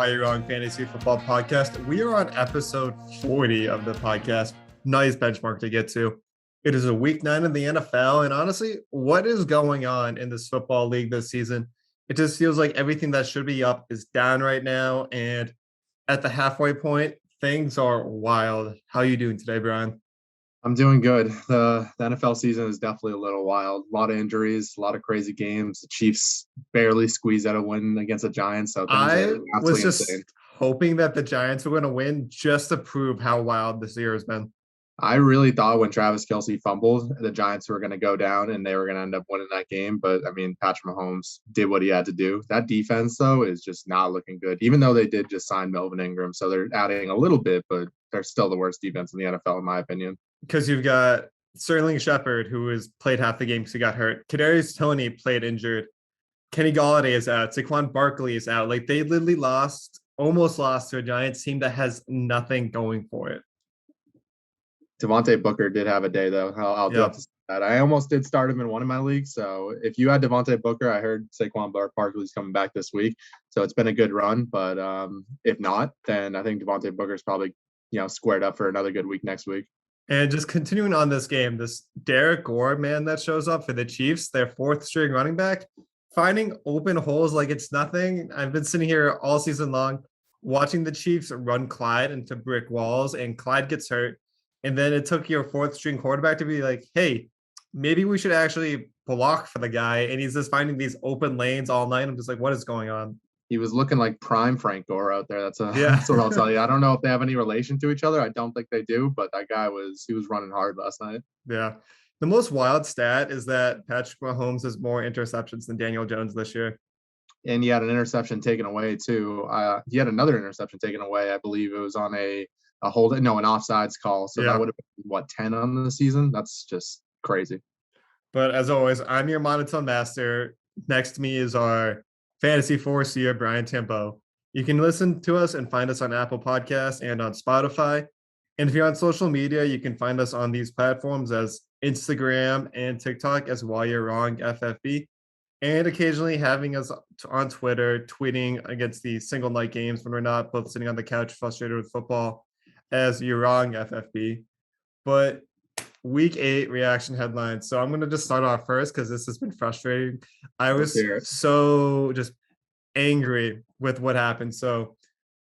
Why You're Wrong Fantasy Football Podcast. We are on episode 40 of the podcast. Nice benchmark to get to. It is a week 9 of the NFL, and honestly, what is going on in this football league this season? It just feels like everything that should be up is down right now, and at the halfway point, things are wild. How are you doing today, Brian? I'm doing good. The NFL season is definitely a little wild. A lot of injuries, a lot of crazy games. The Chiefs barely squeezed out a win against the Giants, so things I are was absolutely just insane. hoping that the Giants were going to win just to prove how wild this year has been. I really thought when Travis Kelce fumbled, the Giants were going to go down and they were going to end up winning that game. But, I mean, Patrick Mahomes did what he had to do. That defense, though, is just not looking good, even though they did just sign Melvin Ingram. So they're adding a little bit, but they're still the worst defense in the NFL, in my opinion. Because you've got Sterling Shepard, who has played half the game because he got hurt. Kadarius Toney played injured. Kenny Golladay is out. Saquon Barkley is out. Like, they literally almost lost to a Giants team that has nothing going for it. Devontae Booker did have a day, though. I'll do have to say that. I almost did start him in one of my leagues. So if you had Devontae Booker, I heard Saquon Barkley's coming back this week. So it's been a good run. But if not, then I think Devontae Booker's probably, squared up for another good week next week. And just continuing on this game, this Derek Gore man that shows up for the Chiefs, their fourth string running back, finding open holes like it's nothing. I've been sitting here all season long watching the Chiefs run Clyde into brick walls, and Clyde gets hurt. And then it took your fourth string quarterback to be like, hey, maybe we should actually block for the guy. And he's just finding these open lanes all night. I'm just like, what is going on? He was looking like prime Frank Gore out there. That's what I'll tell you. I don't know if they have any relation to each other. I don't think they do, but that guy was running hard last night. Yeah. The most wild stat is that Patrick Mahomes has more interceptions than Daniel Jones this year. And he had an interception taken away too. He had another interception taken away. I believe it was on an offsides call. So that would have been 10 on the season. That's just crazy. But as always, I'm your monotone master. Next to me is our fantasy foreseer, Brian Tempo. You can listen to us and find us on Apple Podcasts and on Spotify. And if you're on social media, you can find us on these platforms as Instagram and TikTok as While You're Wrong FFB, and occasionally having us on Twitter, tweeting against the single night games when we're not both sitting on the couch frustrated with football as You're Wrong FFB. But week 8 reaction headlines. So I'm going to just start off first because this has been frustrating. I was so just angry with what happened. So,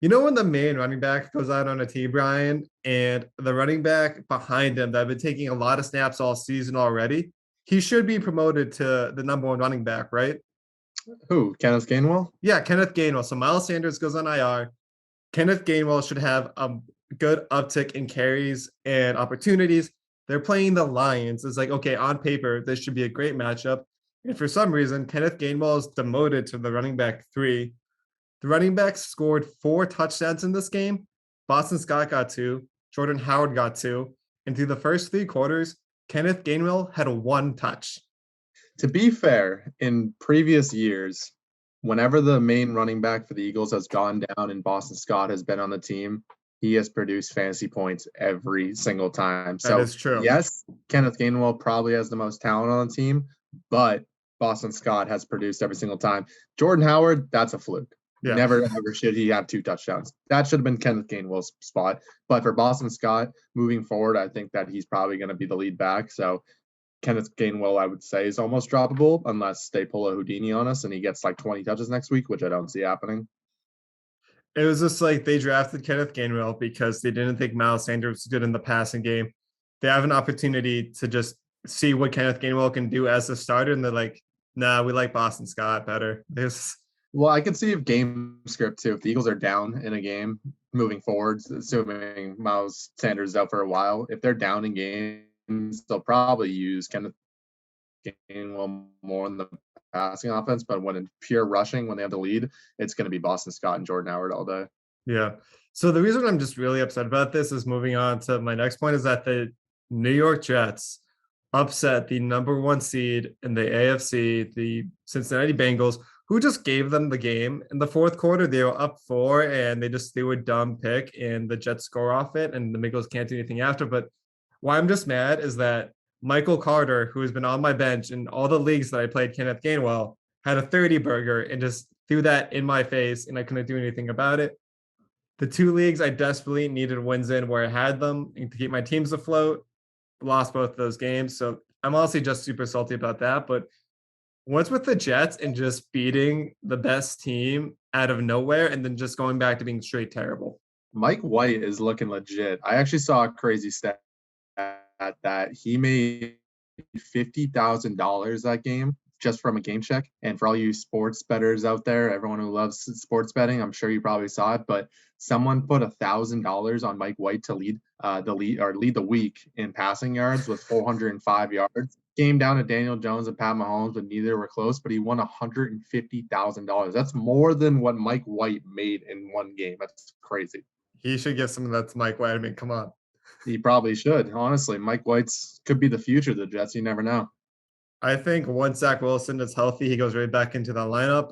when the main running back goes out on a team, Brian, and the running back behind him that have been taking a lot of snaps all season already, he should be promoted to the number 1 running back, right? Who? Kenneth Gainwell? Yeah, Kenneth Gainwell. So Miles Sanders goes on IR. Kenneth Gainwell should have a good uptick in carries and opportunities. They're playing the Lions. It's like, okay, on paper, this should be a great matchup. And for some reason, Kenneth Gainwell is demoted to the running back 3. The running backs scored 4 touchdowns in this game. Boston Scott got 2. Jordan Howard got 2. And through the first 3 quarters, Kenneth Gainwell had 1 touch. To be fair, in previous years, whenever the main running back for the Eagles has gone down and Boston Scott has been on the team, he has produced fantasy points every single time. That is true. Yes, Kenneth Gainwell probably has the most talent on the team, but Boston Scott has produced every single time. Jordan Howard, that's a fluke. Yeah. Never, ever should he have 2 touchdowns. That should have been Kenneth Gainwell's spot. But for Boston Scott, moving forward, I think that he's probably going to be the lead back. So Kenneth Gainwell, I would say, is almost droppable unless they pull a Houdini on us and he gets like 20 touches next week, which I don't see happening. It was just like they drafted Kenneth Gainwell because they didn't think Miles Sanders was good in the passing game. They have an opportunity to just see what Kenneth Gainwell can do as a starter, and they're like, nah, we like Boston Scott better. Well, I can see if game script too. If the Eagles are down in a game moving forward, assuming Miles Sanders is out for a while, if they're down in games, they'll probably use Kenneth Gainwell more in the passing offense. But when in pure rushing, when they have the lead, it's going to be Boston Scott and Jordan Howard all day. Yeah. So the reason I'm just really upset about this is moving on to my next point is that the New York Jets upset the number 1 seed in the AFC, the Cincinnati Bengals, who just gave them the game. In the fourth quarter, they were up 4, and they threw a dumb pick, and the Jets score off it, and the Bengals can't do anything after. But why I'm just mad is that Michael Carter, who has been on my bench in all the leagues that I played Kenneth Gainwell, had a 30 burger and just threw that in my face and I couldn't do anything about it. The two leagues I desperately needed wins in where I had them to keep my teams afloat, lost both of those games. So I'm honestly just super salty about that. But what's with the Jets and just beating the best team out of nowhere and then just going back to being straight terrible? Mike White is looking legit. I actually saw a crazy stat that he made $50,000 that game just from a game check. And for all you sports bettors out there, everyone who loves sports betting, I'm sure you probably saw it, but someone put $1,000 on Mike White to lead the week in passing yards with 405 yards. Came down to Daniel Jones and Pat Mahomes, but neither were close. But he won $150,000. That's more than what Mike White made in one game. That's crazy. He should give some of that to Mike White. I mean, come on. He probably should. Honestly, Mike White's could be the future of the Jets. You never know. I think once Zach Wilson is healthy, he goes right back into the lineup.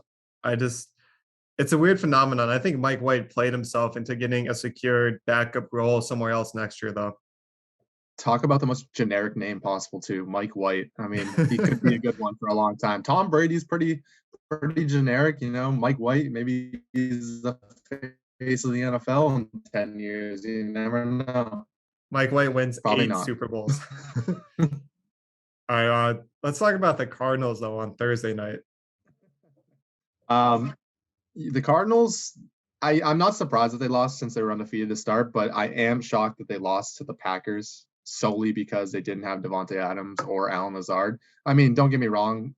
It's a weird phenomenon. I think Mike White played himself into getting a secured backup role somewhere else next year, though. Talk about the most generic name possible, too. Mike White. I mean, he could be a good one for a long time. Tom Brady's pretty generic, Mike White, maybe he's the face of the NFL in 10 years. You never know. Mike White wins Probably 8 not. Super Bowls. All right, let's talk about the Cardinals, though, on Thursday night. The Cardinals, I'm not surprised that they lost since they were undefeated to start, but I am shocked that they lost to the Packers solely because they didn't have Devontae Adams or Allen Lazard. I mean, don't get me wrong.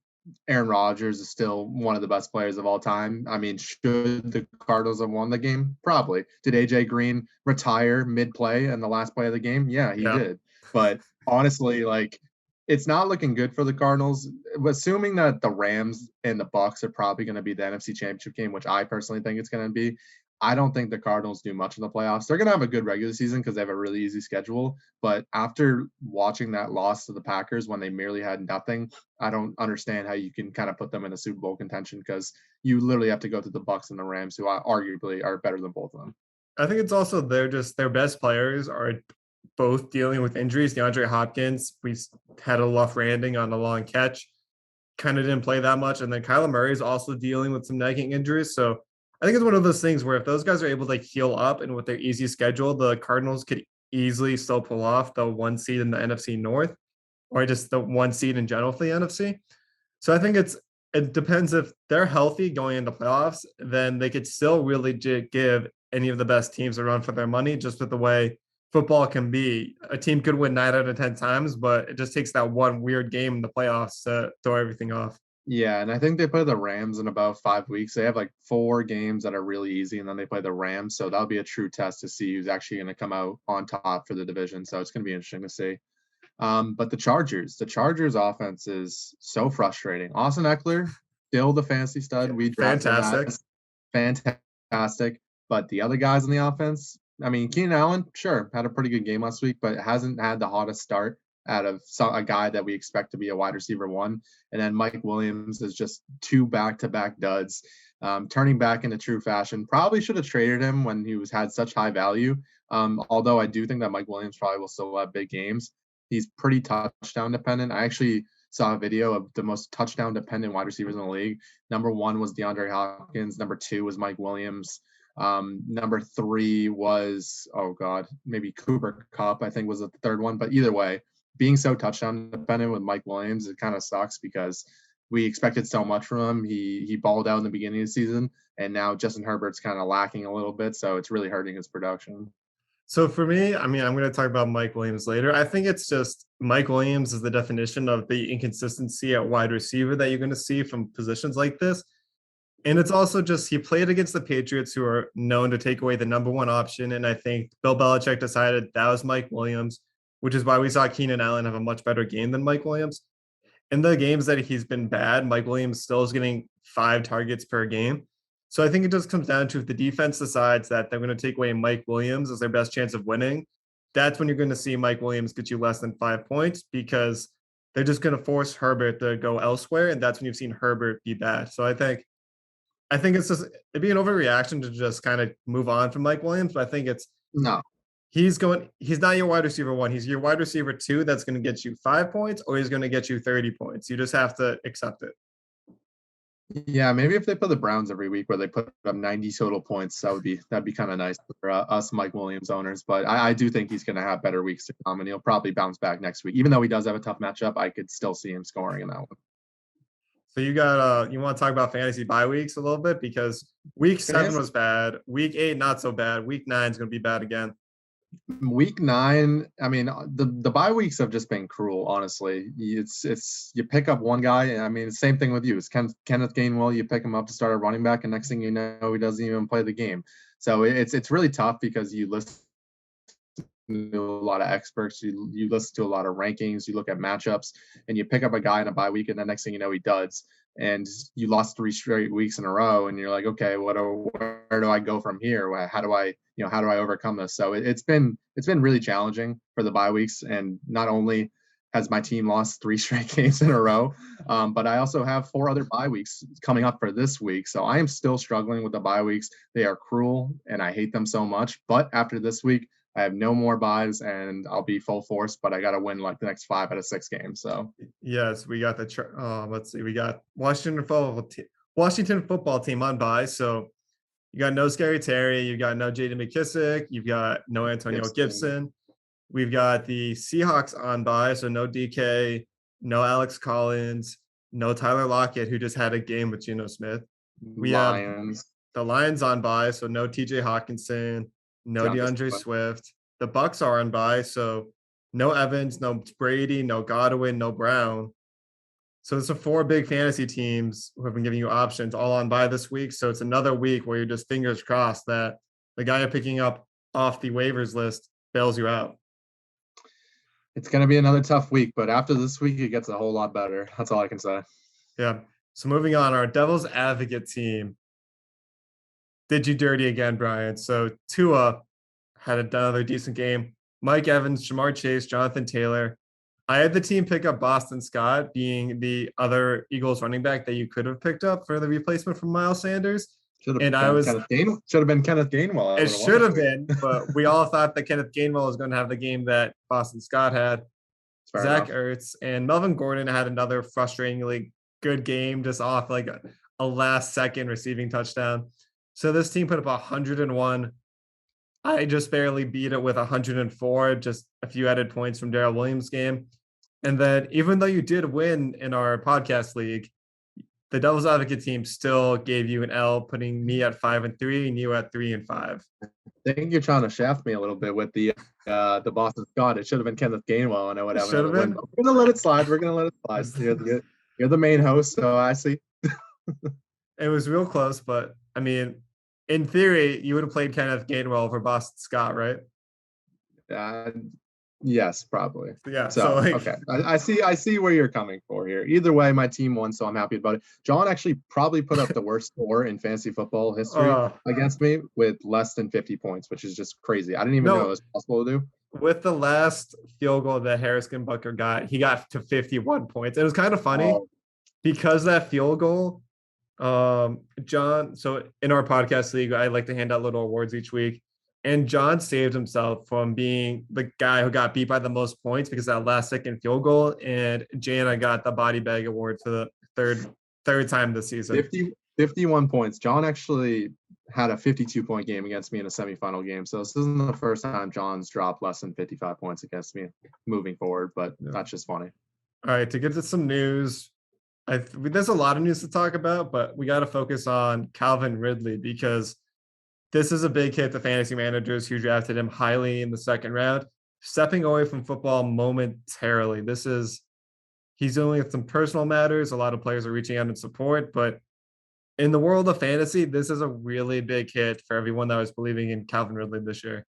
Aaron Rodgers is still one of the best players of all time. I mean, should the Cardinals have won the game? Probably. Did AJ Green retire mid-play in the last play of the game? Yeah, he did. But honestly, it's not looking good for the Cardinals. Assuming that the Rams and the Bucs are probably going to be the NFC Championship game, which I personally think it's going to be, I don't think the Cardinals do much in the playoffs. They're going to have a good regular season because they have a really easy schedule. But after watching that loss to the Packers when they merely had nothing, I don't understand how you can kind of put them in a Super Bowl contention because you literally have to go to the Bucs and the Rams, who arguably are better than both of them. I think it's also their best players are both dealing with injuries. DeAndre Hopkins, we had a rough landing on a long catch, kind of didn't play that much. And then Kyler Murray is also dealing with some nagging injuries. So I think it's one of those things where if those guys are able to heal up and with their easy schedule, the Cardinals could easily still pull off the 1 seed in the NFC North or just the 1 seed in general for the NFC. So I think it depends if they're healthy going into playoffs, then they could still really give any of the best teams a run for their money just with the way football can be. A team could win 9 out of 10 times, but it just takes that one weird game in the playoffs to throw everything off. Yeah, and I think they play the Rams in about 5 weeks. They have 4 games that are really easy, and then they play the Rams. So that'll be a true test to see who's actually going to come out on top for the division. So it's going to be interesting to see. But the Chargers offense is so frustrating. Austin Eckler, still the fantasy stud. We drafted fantastic. But the other guys on the offense, I mean, Keenan Allen, sure, had a pretty good game last week, but hasn't had the hottest start out of a guy that we expect to be a wide receiver 1. And then Mike Williams is just 2 back-to-back duds, turning back into true fashion. Probably should have traded him when he had such high value. Although I do think that Mike Williams probably will still have big games. He's pretty touchdown dependent. I actually saw a video of the most touchdown dependent wide receivers in the league. Number 1 was DeAndre Hopkins. Number 2 was Mike Williams. Number 3 was, maybe Cooper Kupp, I think was the third one. But either way, being so touchdown dependent with Mike Williams, it kind of sucks because we expected so much from him. He balled out in the beginning of the season, and now Justin Herbert's kind of lacking a little bit, so it's really hurting his production. So for me, I mean, I'm going to talk about Mike Williams later. I think it's just Mike Williams is the definition of the inconsistency at wide receiver that you're going to see from positions like this. And it's also just he played against the Patriots, who are known to take away the number 1 option. And I think Bill Belichick decided that was Mike Williams, which is why we saw Keenan Allen have a much better game than Mike Williams. In the games that he's been bad, Mike Williams still is getting 5 targets per game. So I think it just comes down to if the defense decides that they're going to take away Mike Williams as their best chance of winning, that's when you're going to see Mike Williams get you less than 5 points because they're just going to force Herbert to go elsewhere. And that's when you've seen Herbert be bad. So I think it's just, it'd be an overreaction to just kind of move on from Mike Williams. But I think he's not your wide receiver 1. He's your wide receiver 2 that's going to get you 5 points, or he's going to get you 30 points. You just have to accept it. Yeah, maybe if they put the Browns every week where they put up 90 total points, that'd be kind of nice for us Mike Williams owners. But I do think he's going to have better weeks to come, and he'll probably bounce back next week. Even though he does have a tough matchup, I could still see him scoring in that one. So you got you want to talk about fantasy bye weeks a little bit because week 7 was bad, week 8 not so bad, week 9 is going to be bad again. Week 9, I mean, the bye weeks have just been cruel, honestly. It's you pick up one guy, and I mean, same thing with you. It's Kenneth Gainwell. You pick him up to start a running back, and next thing you know, he doesn't even play the game. So it's really tough because you listen to a lot of experts, you listen to a lot of rankings, you look at matchups, and you pick up a guy in a bye week, and the next thing you know, he duds. And you lost 3 straight weeks in a row, and you're like, okay, where do I go from here? How do I overcome this? So it's been really challenging for the bye weeks, and not only has my team lost 3 straight games in a row, but I also have 4 other bye weeks coming up for this week. So I am still struggling with the bye weeks. They are cruel, and I hate them so much. But after this week, I have no more buys, and I'll be full force. But I got to win like the next 5 out of 6 games. So yes, we got let's see, we got Washington football team on bye. So you got no Scary Terry, you got no J.D. McKissick, you've got no Antonio Gibson. We've got the Seahawks on bye, so no DK, no Alex Collins, no Tyler Lockett, who just had a game with Geno Smith. We Lions. have the Lions on bye, so no TJ Hawkinson, no DeAndre Swift. The Bucks are on bye, so no Evans, no Brady, no Godwin, no Brown. So it's 4 big fantasy teams who have been giving you options all on bye this week. So it's another week where you're just fingers crossed that the guy you're picking up off the waivers list bails you out. It's going to be another tough week, but after this week, it gets a whole lot better. That's all I can say. Yeah. So moving on, our Devil's Advocate team did you dirty again, Brian. So Tua had another decent game. Mike Evans, Jamar Chase, Jonathan Taylor. I had the team pick up Boston Scott, being the other Eagles running back that you could have picked up for the replacement from Miles Sanders. Should have been Kenneth Gainwell. It should have been, but we all thought that Kenneth Gainwell was going to have the game that Boston Scott had. Zach Ertz and Melvin Gordon had another frustratingly good game, just off like a last second receiving touchdown. So this team put up 101. I just barely beat it with 104, just a few added points from Darrell Williams' game. And then even though you did win in our podcast league, the Devil's Advocate team still gave you an L, putting me at 5-3 and you at 3-5. I think you're trying to shaft me a little bit with the Boston Scott. It should have been Kenneth Gainwell. I know whatever. Should have been. We're gonna let it slide. You're the main host, so I see. It was real close, but I mean, in theory, you would have played Kenneth Gainwell over Boston Scott, right? Yes, probably. Yeah. So like, okay, I see where you're coming for here. Either way, my team won, so I'm happy about it. John actually probably put up the worst score in fantasy football history against me with less than 50 points, which is just crazy. I didn't even know it was possible to do. With the last field goal that Harrison Butker got, he got to 51 points. It was kind of funny because that field goal, John. So in our podcast league, I like to hand out little awards each week. And John saved himself from being the guy who got beat by the most points because of that last second field goal. And Jana got the body bag award for the third time this season. 51 points. John actually had a 52-point game against me in a semifinal game. So this isn't the first time John's dropped less than 55 points against me moving forward, but that's just funny. All right, to get to some news, there's a lot of news to talk about, but we got to focus on Calvin Ridley because this is a big hit to fantasy managers who drafted him highly in the second round, stepping away from football momentarily. He's dealing with some personal matters. A lot of players are reaching out in support, but in the world of fantasy, this is a really big hit for everyone that was believing in Calvin Ridley this year.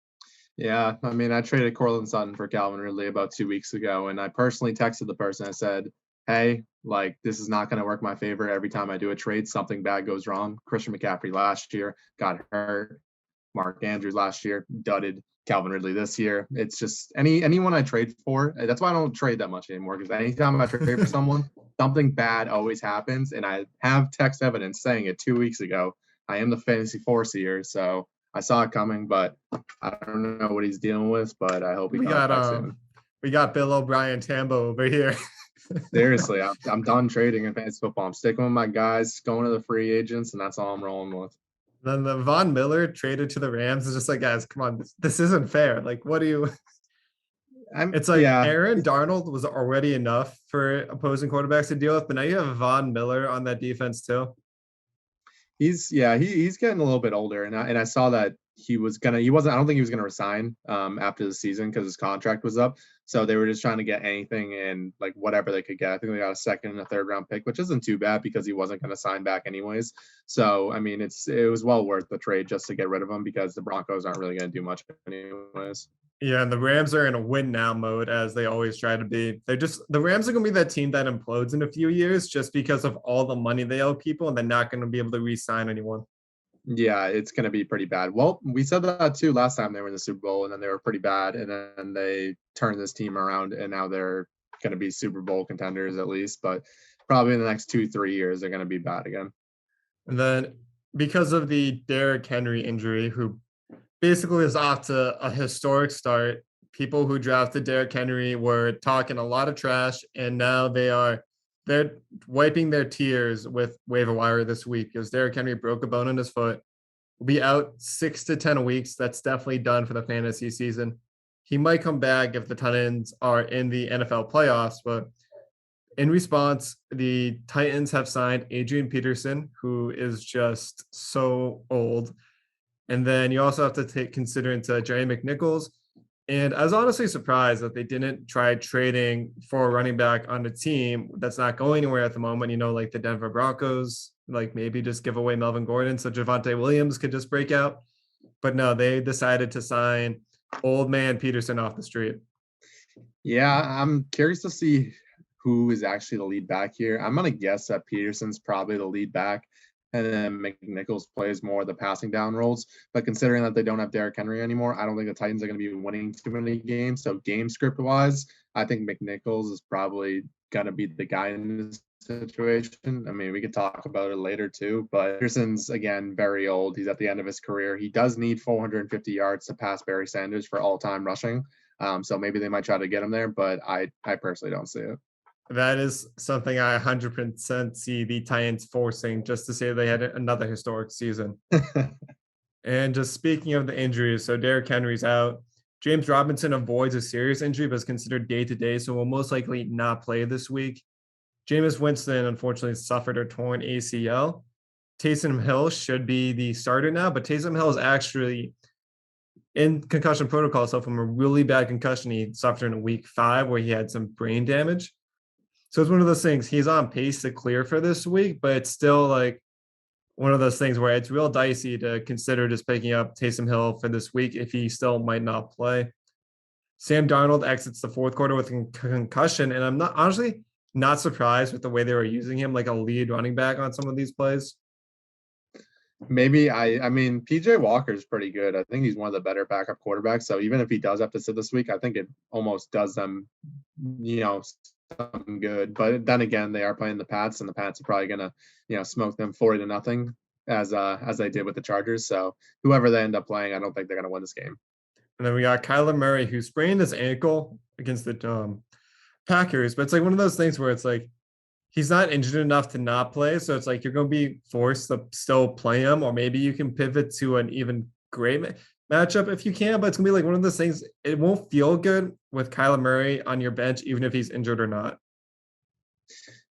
Yeah, I mean, I traded Courtland Sutton for Calvin Ridley about 2 weeks ago, and I personally texted the person. I said, hey, like, this is not going to work my favor. Every time I do a trade, something bad goes wrong. Christian McCaffrey last year got hurt. Mark Andrews last year dudded. Calvin Ridley this year. It's just anyone I trade for. That's why I don't trade that much anymore, because anytime I trade for someone, something bad always happens. And I have text evidence saying it 2 weeks ago. I am the fantasy force here, so I saw it coming, but I don't know what he's dealing with, but I hope he comes back soon. We got Bill O'Brien Tambo over here. Seriously, I'm done trading in fantasy football. I'm sticking with my guys, going to the free agents, and that's all I'm rolling with. Then the Von Miller traded to the Rams is just like, guys, come on, this isn't fair. Like, what do you? It's like Yeah, Aaron Darnold was already enough for opposing quarterbacks to deal with, but now you have Von Miller on that defense too. he's getting a little bit older, and I saw that he wasn't. I don't think he was gonna resign after the season because his contract was up. So they were just trying to get anything and like whatever they could get. I think they got a second and a third round pick, which isn't too bad because he wasn't going to sign back anyways. So I mean, it was well worth the trade just to get rid of him because the Broncos aren't really going to do much anyways. Yeah, and the Rams are in a win now mode as they always try to be. The Rams are going to be that team that implodes in a few years just because of all the money they owe people, and they're not going to be able to re-sign anyone. Yeah, it's going to be pretty bad. Well, we said that too last time they were in the Super Bowl, and then they were pretty bad, and then they turned this team around, and now they're going to be Super Bowl contenders at least, but probably in the next 2-3 years they're going to be bad again. And then because of the Derrick Henry injury, who basically is off to a historic start, people who drafted Derrick Henry were talking a lot of trash, and now they're wiping their tears with waiver wire this week because Derrick Henry broke a bone in his foot. Will be out 6 to 10 weeks. That's definitely done for the fantasy season. He might come back if the Titans are in the NFL playoffs, but in response, the Titans have signed Adrian Peterson, who is just so old. And then you also have to consider into Jerry McNichols. And I was honestly surprised that they didn't try trading for a running back on a team that's not going anywhere at the moment. Like the Denver Broncos, like maybe just give away Melvin Gordon so Javonte Williams could just break out. But no, they decided to sign old man Peterson off the street. Yeah, I'm curious to see who is actually the lead back here. I'm going to guess that Peterson's probably the lead back, and then McNichols plays more of the passing down roles. But considering that they don't have Derrick Henry anymore, I don't think the Titans are going to be winning too many games. So game script wise, I think McNichols is probably going to be the guy in this situation. I mean, we could talk about it later too, but Peterson's again very old. He's at the end of his career. He does need 450 yards to pass Barry Sanders for all-time rushing. So maybe they might try to get him there, but I personally don't see it. That is something I 100% see the Titans forcing just to say they had another historic season. And just speaking of the injuries, so Derrick Henry's out. James Robinson avoids a serious injury, but is considered day-to-day, so will most likely not play this week. Jameis Winston, unfortunately, suffered a torn ACL. Taysom Hill should be the starter now, but Taysom Hill is actually in concussion protocol. So from a really bad concussion he suffered in week 5 where he had some brain damage. So it's one of those things. He's on pace to clear for this week, but it's still like one of those things where it's real dicey to consider just picking up Taysom Hill for this week if he still might not play. Sam Darnold exits the fourth quarter with a concussion, and I'm honestly not surprised with the way they were using him like a lead running back on some of these plays. Maybe I mean PJ Walker is pretty good. I think he's one of the better backup quarterbacks. So even if he does have to sit this week, I think it almost does them, something good. But then again, they are playing the Pats, and the Pats are probably gonna, smoke them 40-0 as they did with the Chargers. So whoever they end up playing, I don't think they're gonna win this game. And then we got Kyler Murray, who sprained his ankle against the Packers. But it's like one of those things where it's like he's not injured enough to not play. So it's like you're going to be forced to still play him, or maybe you can pivot to an even great matchup if you can. But it's going to be like one of those things. It won't feel good with Kyler Murray on your bench, even if he's injured or not.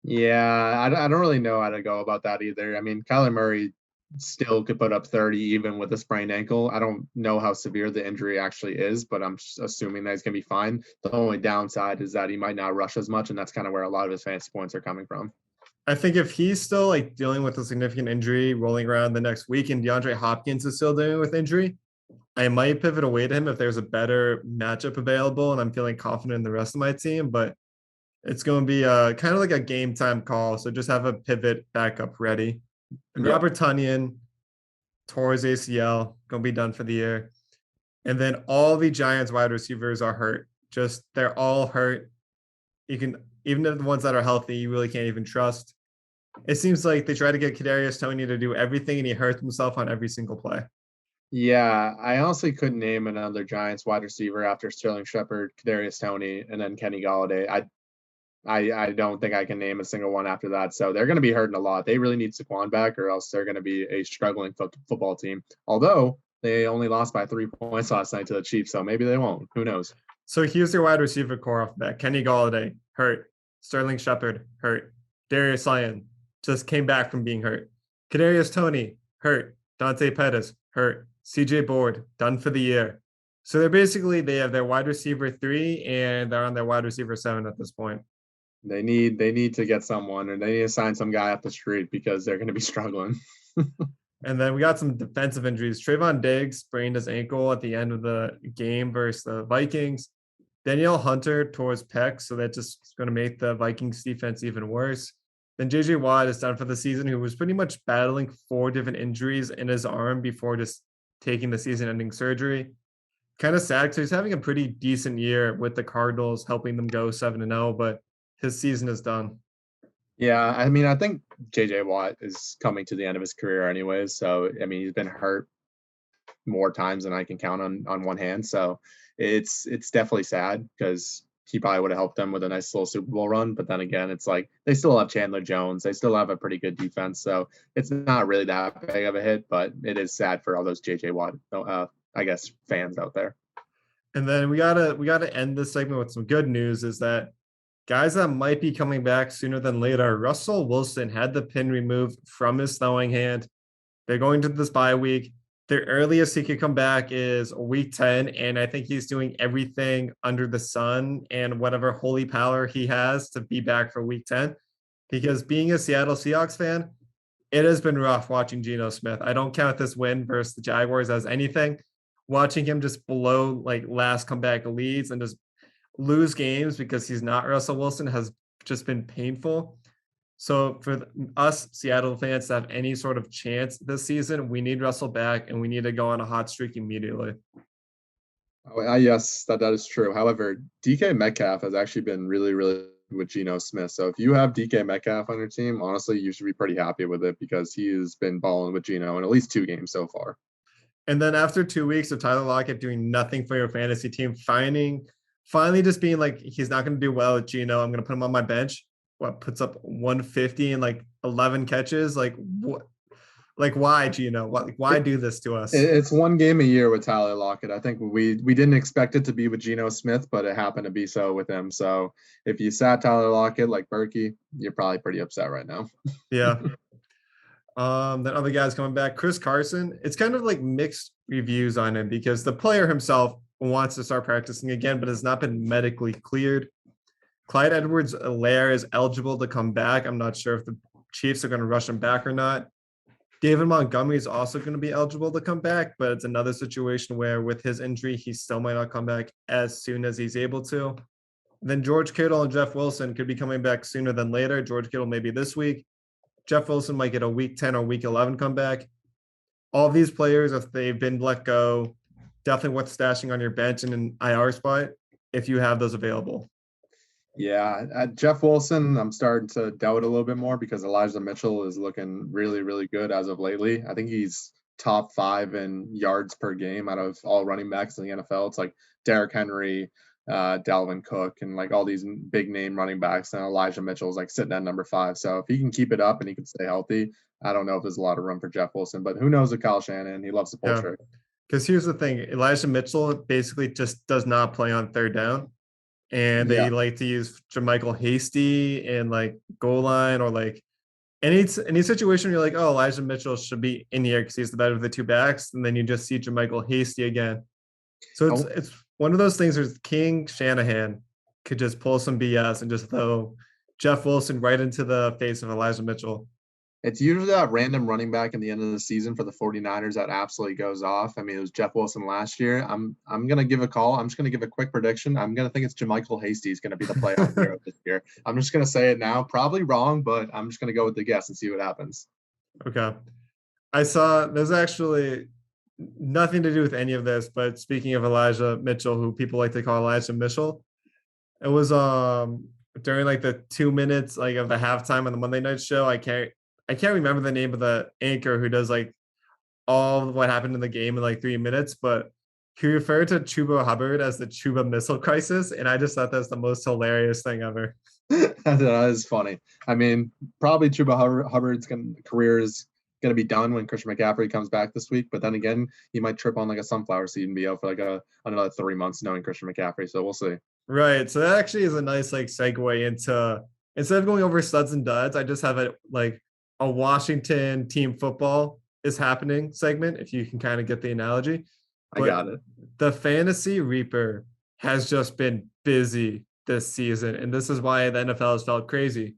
Yeah, I don't really know how to go about that either. I mean, Kyler Murray still could put up 30 even with a sprained ankle. I don't know how severe the injury actually is, but I'm just assuming that he's going to be fine. The only downside is that he might not rush as much, and that's kind of where a lot of his fantasy points are coming from. I think if he's still like dealing with a significant injury rolling around the next week and DeAndre Hopkins is still dealing with injury, I might pivot away to him if there's a better matchup available and I'm feeling confident in the rest of my team. But it's going to be kind of like a game time call. So just have a pivot backup ready. And Robert Tonyan tore his ACL, going to be done for the year. And then all the Giants wide receivers are hurt. They're all hurt. Even the ones that are healthy, you really can't even trust. It seems like they try to get Kadarius Toney to do everything, and he hurts himself on every single play. Yeah, I honestly couldn't name another Giants wide receiver after Sterling Shepard, Kadarius Toney, and then Kenny Golladay. I don't think I can name a single one after that. So they're going to be hurting a lot. They really need Saquon back, or else they're going to be a struggling football team. Although they only lost by 3 points last night to the Chiefs, so maybe they won't. Who knows? So here's your wide receiver core off the bat. Kenny Galladay, hurt. Sterling Shepard, hurt. Darius Lyon just came back from being hurt. Kadarius Toney, hurt. Dante Pettis, hurt. CJ Board, done for the year. So they have their wide receiver 3 and they're on their wide receiver 7 at this point. They need to get someone, or they need to sign some guy up the street because they're going to be struggling. And then we got some defensive injuries. Trayvon Diggs sprained his ankle at the end of the game versus the Vikings. Danielle Hunter tore his pec, so that's just going to make the Vikings defense even worse. Then JJ Watt is done for the season, who was pretty much battling 4 different injuries in his arm before just taking the season-ending surgery. Kind of sad because he's having a pretty decent year with the Cardinals, helping them go 7-0, but his season is done. Yeah, I mean, I think JJ Watt is coming to the end of his career anyways. So, I mean, he's been hurt more times than I can count on one hand. So it's definitely sad because he probably would have helped them with a nice little Super Bowl run. But then again, it's like they still have Chandler Jones. They still have a pretty good defense. So it's not really that big of a hit, but it is sad for all those JJ Watt, I guess, fans out there. And then we gotta end this segment with some good news, is that guys that might be coming back sooner than later. Russell Wilson had the pin removed from his throwing hand. They're going to this bye week. The earliest he could come back is week 10, and I think he's doing everything under the sun and whatever holy power he has to be back for week 10. Because being a Seattle Seahawks fan, it has been rough watching Geno Smith. I don't count this win versus the Jaguars as anything. Watching him just blow like last comeback leads and just lose games because he's not Russell Wilson has just been painful. So for us Seattle fans to have any sort of chance this season, we need Russell back and we need to go on a hot streak immediately. Yes, that is true. However, DK Metcalf has actually been really, really with Geno Smith. So if you have DK Metcalf on your team, honestly, you should be pretty happy with it because he has been balling with Geno in at least 2 games so far. And then after 2 weeks of Tyler Lockett doing nothing for your fantasy team, finally just being like, he's not going to do well with Geno. I'm going to put him on my bench. What puts up 150 and like 11 catches? Like what? Like why, Geno? Why do this to us? It's 1 game a year with Tyler Lockett. I think we didn't expect it to be with Geno Smith, but it happened to be so with him. So if you sat Tyler Lockett like Berkey, you're probably pretty upset right now. Yeah. Then other guys coming back, Chris Carson. It's kind of like mixed reviews on him because the player himself wants to start practicing again, but has not been medically cleared. Clyde Edwards-Helaire is eligible to come back. I'm not sure if the Chiefs are going to rush him back or not. David Montgomery is also going to be eligible to come back, but it's another situation where with his injury, he still might not come back as soon as he's able to. Then George Kittle and Jeff Wilson could be coming back sooner than later. George Kittle maybe this week. Jeff Wilson might get a week 10 or week 11 comeback. All these players, if they've been let go, definitely worth stashing on your bench in an IR spot if you have those available. Yeah, Jeff Wilson, I'm starting to doubt a little bit more because Elijah Mitchell is looking really, really good as of lately. I think he's top 5 in yards per game out of all running backs in the NFL. It's like Derrick Henry, Dalvin Cook, and like all these big name running backs. And Elijah Mitchell's like sitting at number 5. So if he can keep it up and he can stay healthy, I don't know if there's a lot of room for Jeff Wilson. But who knows with Kyle Shanahan? He loves to pull trick. Because here's the thing, Elijah Mitchell basically just does not play on third down. And they like to use JaMychal Hasty in like goal line or like any situation where you're like, oh, Elijah Mitchell should be in here because he's the better of the 2 backs. And then you just see JaMychal Hasty again. So it's one of those things where King Shanahan could just pull some BS and just throw Jeff Wilson right into the face of Elijah Mitchell. It's usually that random running back in the end of the season for the 49ers that absolutely goes off. I mean, it was Jeff Wilson last year. I'm going to give a call. I'm just going to give a quick prediction. I'm going to think it's JaMychal Hasty is going to be the playoff hero this year. I'm just going to say it now. Probably wrong, but I'm just going to go with the guess and see what happens. Okay. I saw there's actually nothing to do with any of this, but speaking of Elijah Mitchell, who people like to call Elijah Mitchell, it was during like the 2 minutes like of the halftime on the Monday night show. I can't remember the name of the anchor who does like all what happened in the game in like 3 minutes, but he referred to Chuba Hubbard as the Chuba Missile Crisis, and I just thought that's the most hilarious thing ever. That is funny. I mean, probably Chuba Hubbard's career is going to be done when Christian McCaffrey comes back this week. But then again, he might trip on like a sunflower seed and be out for like another 3 months knowing Christian McCaffrey. So we'll see. Right. So that actually is a nice like segue into, instead of going over studs and duds, I just have a Washington team football is happening segment, if you can kind of get the analogy. I got it. The fantasy reaper has just been busy this season, and this is why the NFL has felt crazy.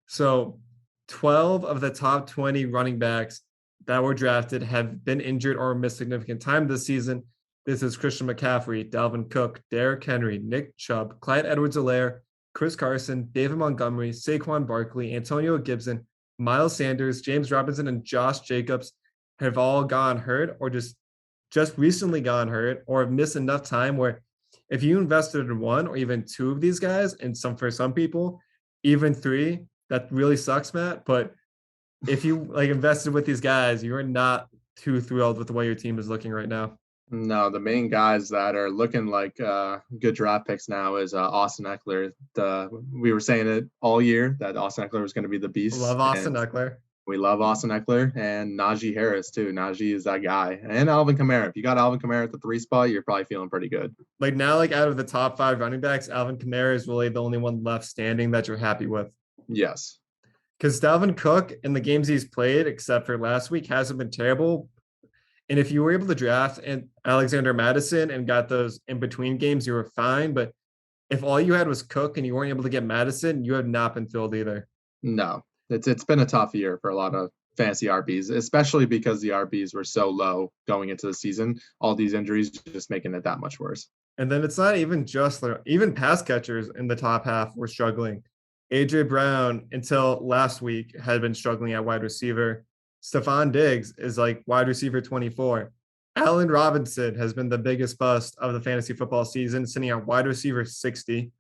So 12 of the top 20 running backs that were drafted have been injured or missed significant time this season. This is Christian McCaffrey, Dalvin Cook, Derrick Henry, Nick Chubb, Clyde Edwards-Helaire, Chris Carson, David Montgomery, Saquon Barkley, Antonio Gibson, Miles Sanders, James Robinson, and Josh Jacobs have all gone hurt or just recently gone hurt or have missed enough time where if you invested in one or even two of these guys, and for some people, even three, that really sucks, Matt. But if you like invested with these guys, you're not too thrilled with the way your team is looking right now. No, the main guys that are looking like good draft picks now is Austin Eckler. We were saying it all year that Austin Eckler was going to be the beast. Love Austin Eckler. We love Austin Eckler and Najee Harris too. Najee is that guy. And Alvin Kamara. If you got Alvin Kamara at the 3 spot, you're probably feeling pretty good. Like now, like out of the top 5 running backs, Alvin Kamara is really the only one left standing that you're happy with. Yes. Because Dalvin Cook in the games he's played, except for last week, hasn't been terrible. And if you were able to draft and Alexander Madison and got those in between games, you were fine. But if all you had was Cook and you weren't able to get Madison, you have not been filled either. No, it's been a tough year for a lot of fantasy RBs, especially because the RBs were so low going into the season. All these injuries just making it that much worse. And then it's not even just even pass catchers in the top half were struggling. AJ Brown, until last week, had been struggling at wide receiver. Stephon Diggs is like wide receiver 24. Allen Robinson has been the biggest bust of the fantasy football season, sitting at wide receiver 60.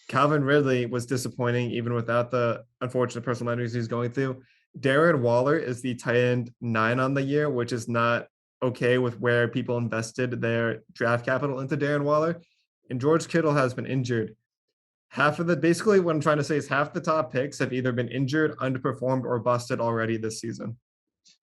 Calvin Ridley was disappointing even without the unfortunate personal injuries he's going through. Darren Waller is the tight end 9 on the year, which is not okay with where people invested their draft capital into Darren Waller. And George Kittle has been injured. Basically what I'm trying to say is half the top picks have either been injured, underperformed, or busted already this season.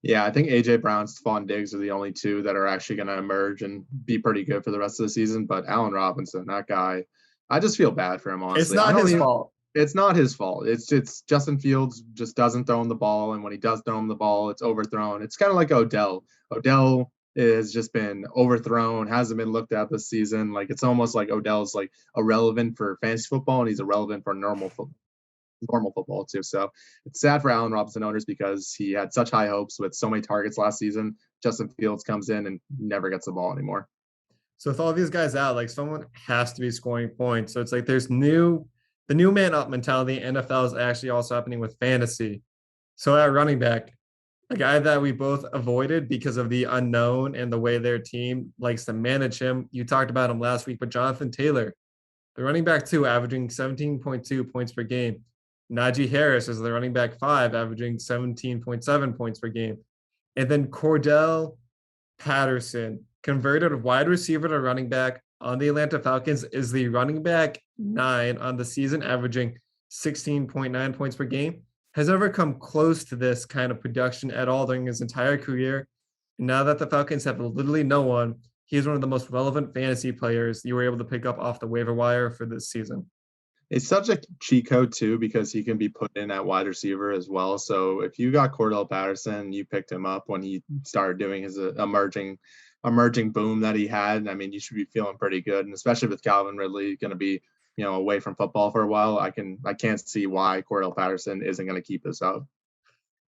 Yeah, I think AJ Brown and Stephon Diggs are the only two that are actually going to emerge and be pretty good for the rest of the season. But Allen Robinson, that guy, I just feel bad for him, honestly. It's not his fault. It's not his fault. It's Justin Fields just doesn't throw him the ball, and when he does throw him the ball, it's overthrown. It's kind of like Odell. Odell has just been overthrown, hasn't been looked at this season. Like it's almost like Odell's like irrelevant for fantasy football, and he's irrelevant for normal football too. So it's sad for Allen Robinson owners because he had such high hopes with so many targets last season. Justin Fields comes in and never gets the ball anymore. So with all these guys out, like someone has to be scoring points. So it's like there's the new man up mentality. NFL is actually also happening with fantasy. So at running back, a guy that we both avoided because of the unknown and the way their team likes to manage him. You talked about him last week, but Jonathan Taylor, the running back 2, averaging 17.2 points per game. Najee Harris is the running back 5, averaging 17.7 points per game. And then Cordell Patterson, converted wide receiver to running back on the Atlanta Falcons, is the running back 9 on the season, averaging 16.9 points per game. Has never come close to this kind of production at all during his entire career. And now that the Falcons have literally no one, he's one of the most relevant fantasy players you were able to pick up off the waiver wire for this season. It's such a cheat code too because he can be put in at wide receiver as well. So if you got Cordell Patterson, you picked him up when he started doing his emerging boom that he had. I mean, you should be feeling pretty good, and especially with Calvin Ridley going to be away from football for a while, I can't see why Cordell Patterson isn't going to keep this up.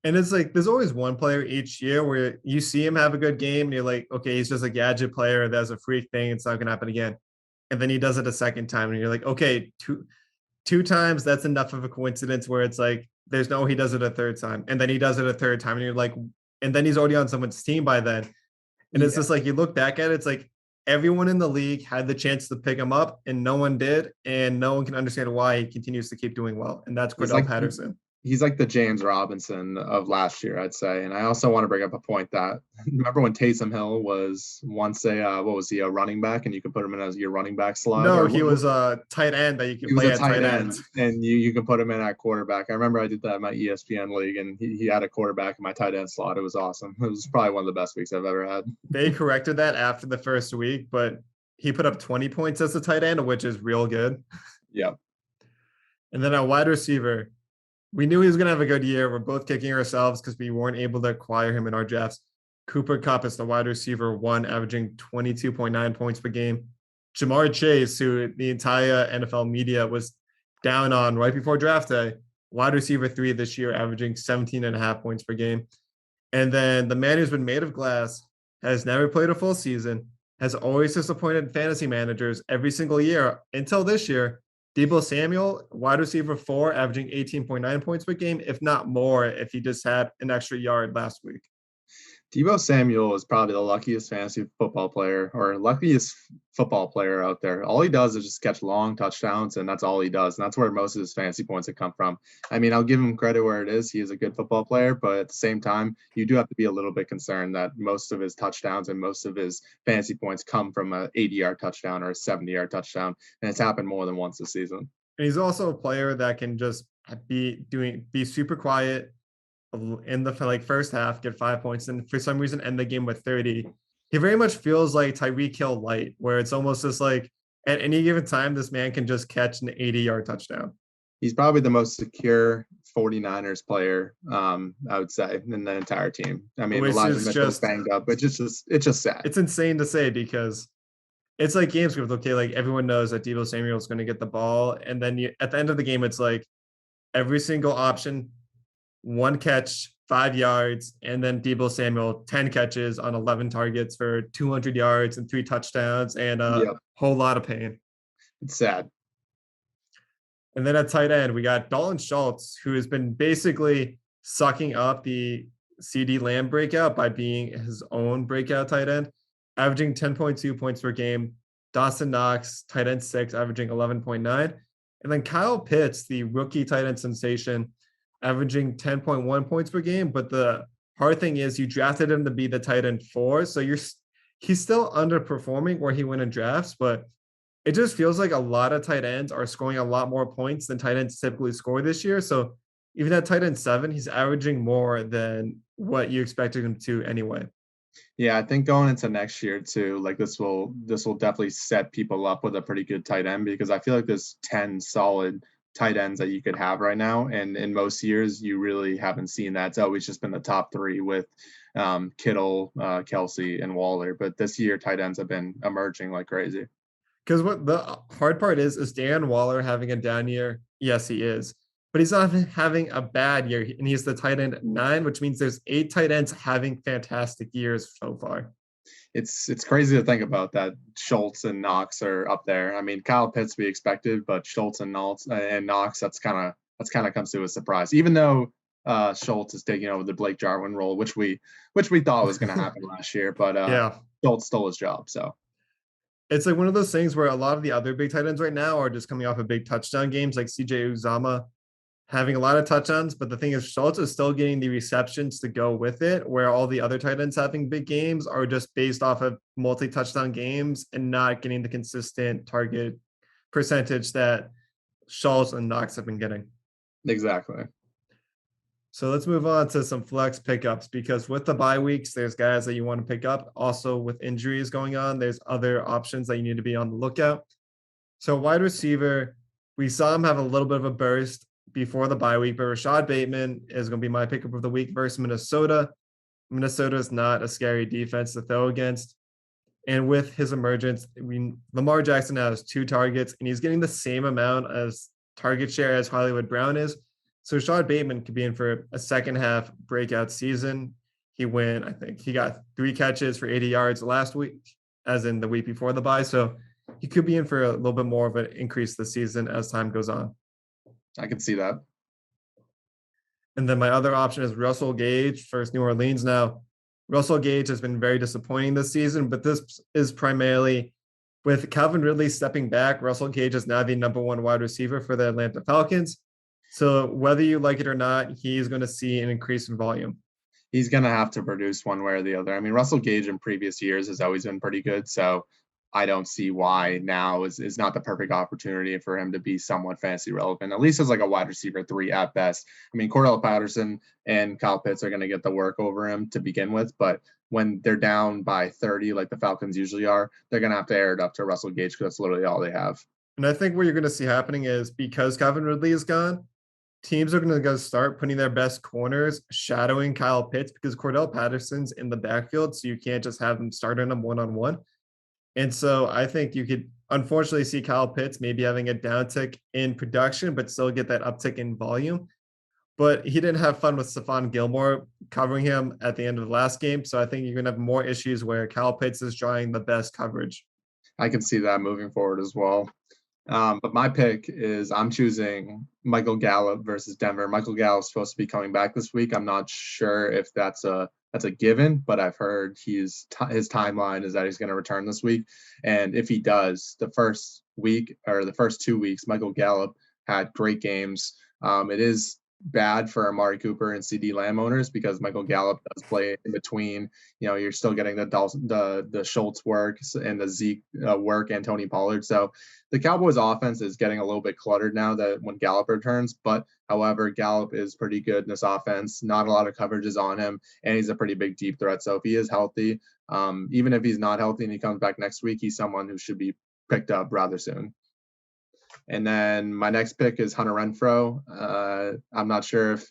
And it's like there's always one player each year where you see him have a good game and you're like, okay, he's just a gadget player. That's a freak thing. It's not going to happen again. And then he does it a second time and you're like, okay, two times, that's enough of a coincidence where it's like, he does it a third time. And then he does it a third time and you're like, and then he's already on someone's team by then. And it's just like, you look back at it, it's like everyone in the league had the chance to pick him up and no one did. And no one can understand why he continues to keep doing well. And that's Cordell Patterson. He's like the James Robinson of last year, I'd say. And I also want to bring up a point that remember when Taysom Hill was once a what was he, a running back, and you could put him in as your running back slot? No, Or he was a tight end that you could he was play a at tight tight end, end. and you can put him in at quarterback. I remember I did that in my ESPN league, and he had a quarterback in my tight end slot. It was awesome. It was probably one of the best weeks I've ever had. They corrected that after the first week, but he put up 20 points as a tight end, which is real good. Yeah. And then a wide receiver, we knew he was going to have a good year. We're both kicking ourselves because we weren't able to acquire him in our drafts. Cooper Kupp is the wide receiver one, averaging 22.9 points per game. Jamar Chase, who the entire NFL media was down on right before draft day, wide receiver three this year, averaging 17.5 points per game. And then the man who's been made of glass, has never played a full season, has always disappointed fantasy managers every single year until this year. Deebo Samuel, wide receiver four, averaging 18.9 points per game, if not more, if he just had an extra yard last week. Deebo Samuel is probably the luckiest fantasy football player or luckiest football player out there. All he does is just catch long touchdowns, and that's all he does. And that's where most of his fantasy points have come from. I mean, I'll give him credit where it is. He is a good football player, but at the same time, you do have to be a little bit concerned that most of his touchdowns and most of his fantasy points come from a 80-yard touchdown or a 70-yard touchdown. And it's happened more than once this season. And he's also a player that can just be super quiet in the first half, get 5 points, and for some reason end the game with 30. He very much feels like Tyreek Hill light, where it's almost just like at any given time, this man can just catch an 80-yard touchdown. He's probably the most secure 49ers player, I would say, in the entire team. I mean, Elijah Mitchell's banged up, but it's just sad. It's insane to say because it's like game script. Okay, like everyone knows that Deebo Samuel is going to get the ball, and then at the end of the game, it's like every single option, one catch, 5 yards, and then Deebo Samuel, 10 catches on 11 targets for 200 yards and 3 touchdowns and a whole lot of pain. It's sad. And then at tight end, we got Dalton Schultz, who has been basically sucking up the CeeDee Lamb breakout by being his own breakout tight end, averaging 10.2 points per game. Dawson Knox, tight end 6, averaging 11.9. And then Kyle Pitts, the rookie tight end sensation, averaging 10.1 points per game. But the hard thing is you drafted him to be the tight end 4. So he's still underperforming where he went in drafts, but it just feels like a lot of tight ends are scoring a lot more points than tight ends typically score this year. So even at tight end 7, he's averaging more than what you expected him to anyway. Yeah, I think going into next year too, like this will definitely set people up with a pretty good tight end, because I feel like there's 10 solid tight ends that you could have right now, and in most years you really haven't seen that. It's always just been the top 3 with Kittle, Kelsey, and Waller. But this year tight ends have been emerging like crazy. Because what the hard part is Dan Waller having a down year? Yes, he is. But he's not having a bad year, and he's the tight end 9, which means there's 8 tight ends having fantastic years so far. It's crazy to think about that Schultz and Knox are up there. I mean, Kyle Pitts we expected, but Schultz and Knox, that's kind of comes to a surprise. Even though Schultz is taking over the Blake Jarwin role, which we thought was going to happen last year, but Schultz stole his job. So it's like one of those things where a lot of the other big tight ends right now are just coming off of big touchdown games, like CJ Uzomah having a lot of touchdowns. But the thing is, Schultz is still getting the receptions to go with it, where all the other tight ends having big games are just based off of multi-touchdown games and not getting the consistent target percentage that Schultz and Knox have been getting. Exactly. So let's move on to some flex pickups, because with the bye weeks, there's guys that you want to pick up. Also, with injuries going on, there's other options that you need to be on the lookout. So wide receiver, we saw him have a little bit of a burst before the bye week, but Rashad Bateman is going to be my pickup of the week versus Minnesota. Minnesota is not a scary defense to throw against. And with his emergence, Lamar Jackson has 2 targets, and he's getting the same amount as target share as Hollywood Brown is. So Rashad Bateman could be in for a second half breakout season. He got 3 catches for 80 yards last week, as in the week before the bye. So he could be in for a little bit more of an increase this season as time goes on. I can see that. And then my other option is Russell Gage versus New Orleans. Now, Russell Gage has been very disappointing this season, but this is primarily with Calvin Ridley stepping back. Russell Gage is now the number 1 wide receiver for the Atlanta Falcons. So whether you like it or not, he's going to see an increase in volume. He's going to have to produce one way or the other. I mean, Russell Gage in previous years has always been pretty good. So I don't see why now is not the perfect opportunity for him to be somewhat fantasy relevant, at least as like a wide receiver 3 at best. I mean, Cordell Patterson and Kyle Pitts are going to get the work over him to begin with, but when they're down by 30, like the Falcons usually are, they're going to have to air it up to Russell Gage because that's literally all they have. And I think what you're going to see happening is because Calvin Ridley is gone, teams are going to go start putting their best corners shadowing Kyle Pitts because Cordell Patterson's in the backfield, so you can't just have him starting him one-on-one. And so I think you could unfortunately see Kyle Pitts maybe having a downtick in production, but still get that uptick in volume. But he didn't have fun with Stephon Gilmore covering him at the end of the last game. So I think you're going to have more issues where Kyle Pitts is drawing the best coverage. I can see that moving forward as well. But my pick is I'm choosing Michael Gallup versus Denver. Michael Gallup's supposed to be coming back this week. I'm not sure if that's a given, but I've heard his timeline is that he's going to return this week. And if he does, the first week or the first 2 weeks, Michael Gallup had great games. It is bad for Amari Cooper and CD Lamb owners because Michael Gallup does play in between. You're still getting the Schultz work and the Zeke work and Tony Pollard. So the Cowboys offense is getting a little bit cluttered now that when Gallup returns, but however, Gallup is pretty good in this offense. Not a lot of coverage is on him, and he's a pretty big deep threat. So if he is healthy, even if he's not healthy and he comes back next week, he's someone who should be picked up rather soon. And then my next pick is Hunter Renfrow. I'm not sure if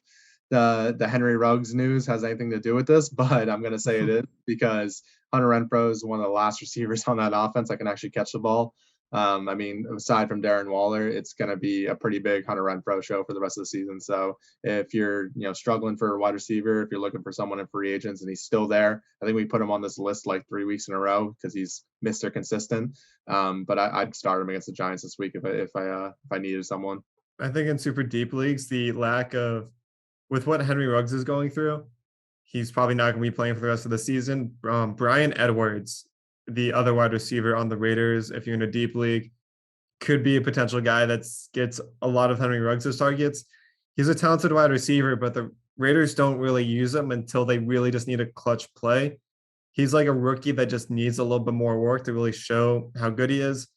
the Henry Ruggs news has anything to do with this, but I'm going to say it is because Hunter Renfrow is one of the last receivers on that offense that can actually catch the ball. I mean, aside from Darren Waller, it's going to be a pretty big Hunter Renfrow show for the rest of the season. So if you're, struggling for a wide receiver, if you're looking for someone in free agents and he's still there, I think we put him on this list like 3 weeks in a row because he's Mr. Consistent. But I'd start him against the Giants this week if I needed someone. I think in super deep leagues, the lack of, with what Henry Ruggs is going through, he's probably not going to be playing for the rest of the season. Bryan Edwards, the other wide receiver on the Raiders, if you're in a deep league, could be a potential guy that gets a lot of Henry Ruggs' targets. He's a talented wide receiver, but the Raiders don't really use him until they really just need a clutch play. He's like a rookie that just needs a little bit more work to really show how good he is.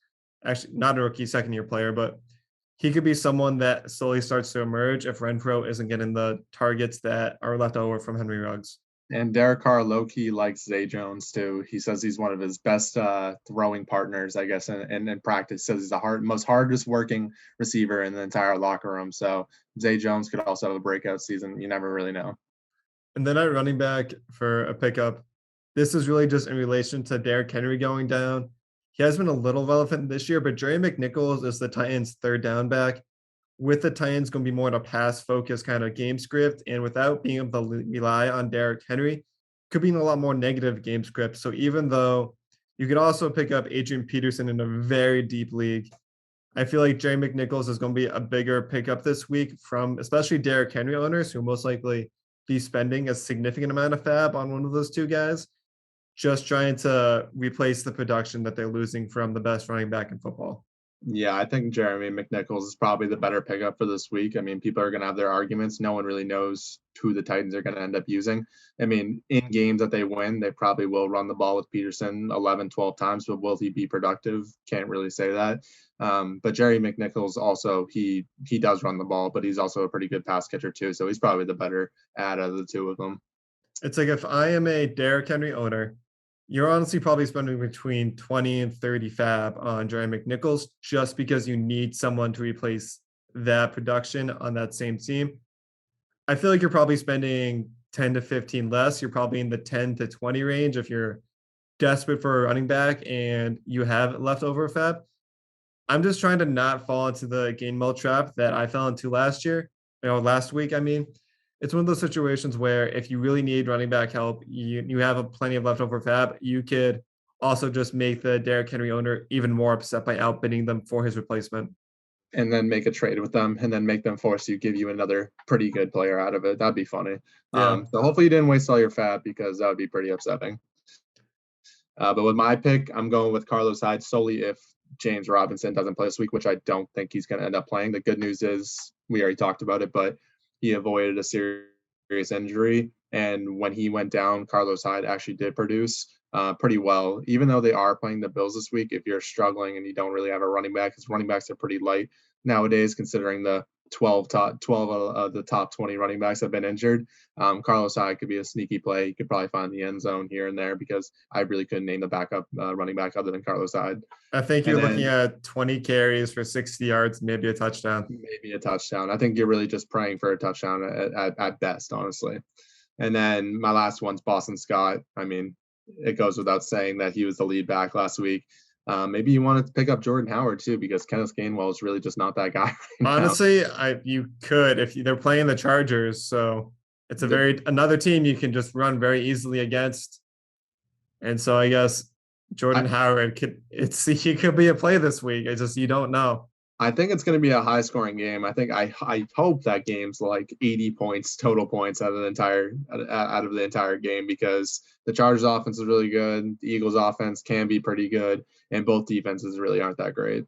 Actually, not a rookie, second-year player, but he could be someone that slowly starts to emerge if Renfrow isn't getting the targets that are left over from Henry Ruggs. And Derek Carr low-key likes Zay Jones too. He says he's one of his best throwing partners, I guess, in practice. Says he's the most hardest working receiver in the entire locker room. So Zay Jones could also have a breakout season. You never really know. And then at running back for a pickup, this is really just in relation to Derrick Henry going down. He has been a little relevant this year, but Jerry McNichols is the Titans' third down back. With the Titans going to be more in a pass-focused kind of game script, and without being able to rely on Derrick Henry, could be in a lot more negative game script. So even though you could also pick up Adrian Peterson in a very deep league, I feel like Jerry McNichols is going to be a bigger pickup this week from especially Derrick Henry owners who most likely be spending a significant amount of fab on one of those two guys, just trying to replace the production that they're losing from the best running back in football. Yeah, I think Jeremy McNichols is probably the better pickup for this week. I mean, people are going to have their arguments. No one really knows who the Titans are going to end up using. I mean, in games that they win, they probably will run the ball with Peterson 11, 12 times, but will he be productive? Can't really say that. But Jerry McNichols also, he does run the ball, but he's also a pretty good pass catcher too. So he's probably the better add out of the two of them. It's like if I am a Derrick Henry owner, you're honestly probably spending between 20 and 30 fab on Jerry McNichols just because you need someone to replace that production on that same team. I feel like you're probably spending 10 to 15 less. You're probably in the 10 to 20 range if you're desperate for a running back and you have leftover fab. I'm just trying to not fall into the Gainwell trap that I fell into last week. I mean, it's one of those situations where if you really need running back help, you have plenty of leftover fab. You could also just make the Derrick Henry owner even more upset by outbidding them for his replacement. And then make a trade with them and then make them give you another pretty good player out of it. That'd be funny. Yeah. So hopefully you didn't waste all your fab because that would be pretty upsetting. But with my pick, I'm going with Carlos Hyde solely if James Robinson doesn't play this week, which I don't think he's going to end up playing. The good news is we already talked about it, but he avoided a serious injury. And when he went down, Carlos Hyde actually did produce pretty well. Even though they are playing the Bills this week, if you're struggling and you don't really have a running back, because running backs are pretty light nowadays, considering the 12 of the top 20 running backs have been injured. Carlos Hyde could be a sneaky play. You could probably find the end zone here and there because I really couldn't name the backup running back other than Carlos Hyde. I think you're looking at 20 carries for 60 yards, maybe a touchdown. Maybe a touchdown. I think you're really just praying for a touchdown at best, honestly. And then my last one's Boston Scott. I mean, it goes without saying that he was the lead back last week. Maybe you wanted to pick up Jordan Howard too, because Kenneth Gainwell is really just not that guy right now. Honestly, you could if they're playing the Chargers, so it's another team you can just run very easily against. And so I guess Jordan Howard he could be a play this week. It's just you don't know. I think it's going to be a high scoring game. I think I hope that game's like 80 points total points out of the entire game, because the Chargers offense is really good. The Eagles offense can be pretty good, and both defenses really aren't that great.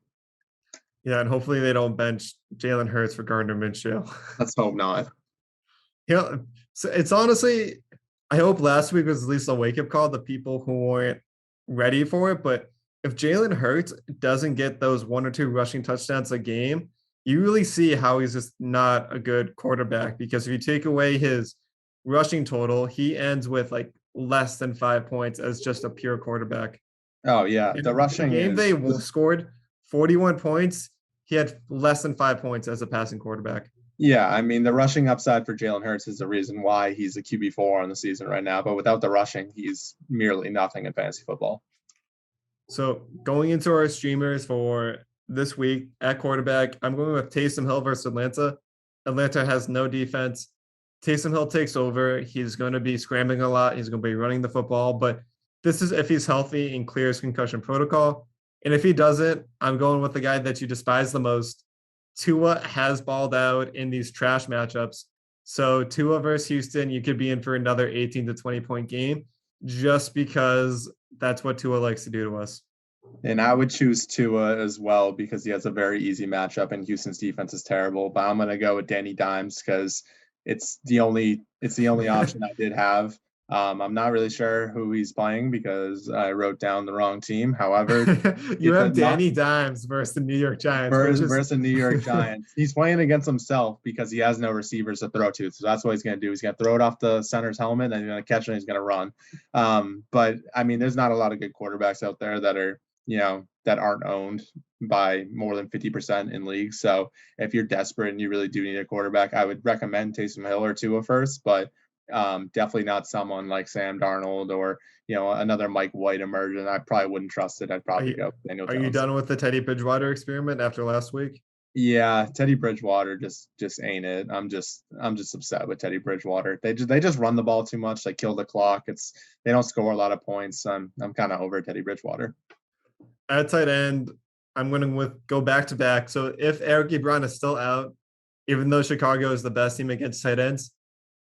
Yeah, and hopefully they don't bench Jalen Hurts for Gardner Minshew. Let's hope not. Yeah, so it's honestly, I hope last week was at least a wake up call to people who weren't ready for it, but if Jalen Hurts doesn't get those 1 or 2 rushing touchdowns a game, you really see how he's just not a good quarterback, because if you take away his rushing total, he ends with like less than 5 points as just a pure quarterback. Oh, yeah. The rushing game they scored 41 points, he had less than 5 points as a passing quarterback. Yeah, I mean, the rushing upside for Jalen Hurts is the reason why he's a QB4 on the season right now. But without the rushing, he's merely nothing in fantasy football. So going into our streamers for this week at quarterback, I'm going with Taysom Hill versus Atlanta. Atlanta has no defense. Taysom Hill takes over. He's going to be scrambling a lot. He's going to be running the football, but this is if he's healthy and clears concussion protocol. And if he doesn't, I'm going with the guy that you despise the most. Tua has balled out in these trash matchups. So Tua versus Houston, you could be in for another 18 to 20 point game just because that's what Tua likes to do to us. And I would choose Tua as well because he has a very easy matchup and Houston's defense is terrible. But I'm going to go with Danny Dimes because it's the only option I did have. I'm not really sure who he's playing because I wrote down the wrong team. However, you have Danny Dimes versus the New York Giants. Versus the New York Giants. He's playing against himself because he has no receivers to throw to. So that's what he's going to do. He's going to throw it off the center's helmet and he's going to catch it and he's going to run. But I mean, there's not a lot of good quarterbacks out there that are, that aren't owned by more than 50% in leagues. So if you're desperate and you really do need a quarterback, I would recommend Taysom Hill or Tua first, but definitely not someone like Sam Darnold or another Mike White emergent. I probably wouldn't trust it. I'd probably go Daniel Jones. Are you done with the Teddy Bridgewater experiment after last week? Yeah, Teddy Bridgewater just ain't it. I'm just upset with Teddy Bridgewater. They just run the ball too much. They kill the clock. They don't score a lot of points. I'm kind of over Teddy Bridgewater. At tight end, I'm going to go back to back. So if Eric Ebron is still out, even though Chicago is the best team against tight ends,